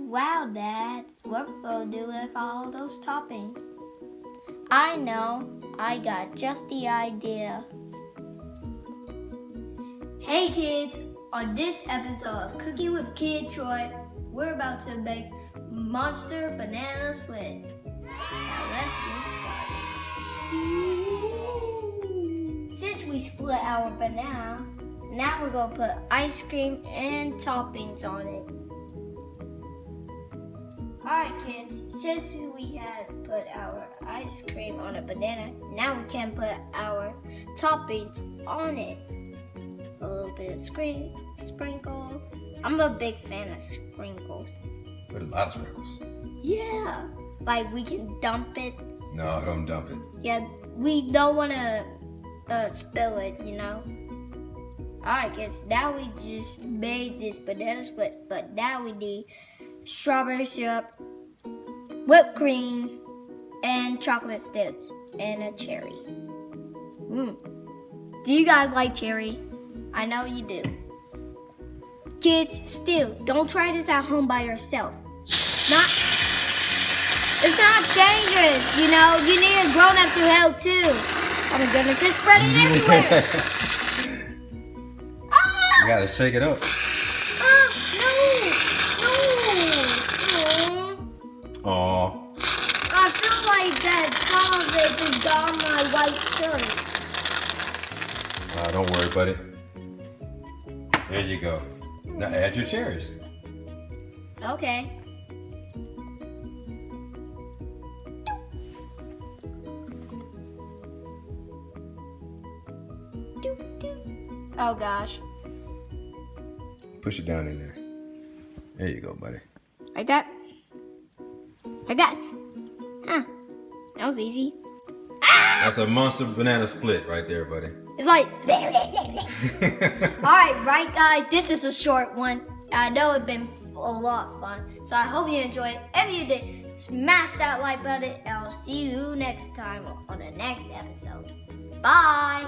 Wow, Dad, what we gonna do with all those toppings? I know, I got just the idea. Hey kids, on this episode of Cooking with Kid Troy, we're about to make monster banana split. Now let's get started. Since we split our banana, now we're gonna put ice cream and toppings on it. Alright kids, since we had put our ice cream on a banana, now we can put our toppings on it. A little bit of sprinkle. I'm a big fan of sprinkles. Put a lot of sprinkles. Yeah, like we can dump it. No, don't dump it. Yeah, we don't want to spill it, you know. Alright kids, now we just made this banana split, but now we need strawberry syrup, whipped cream, and chocolate chips, and a cherry. Do you guys like cherry? I know you do. Kids, still, don't try this at home by yourself. It's not dangerous, you know. You need a grown-up to help too. Oh my goodness, it's spreading everywhere. You gotta shake it up. No. I feel like that some of it just got on my white shirt. Don't worry, buddy. There you go. Now add your cherries. Okay. Oh gosh. Push it down in there. There you go, buddy. Like that? Like that? Huh. That was easy. That's a monster banana split right there, buddy. It's like... Alright, guys, this is a short one. I know it's been a lot of fun, so I hope you enjoyed. If you did, smash that like button, and I'll see you next time on the next episode. Bye!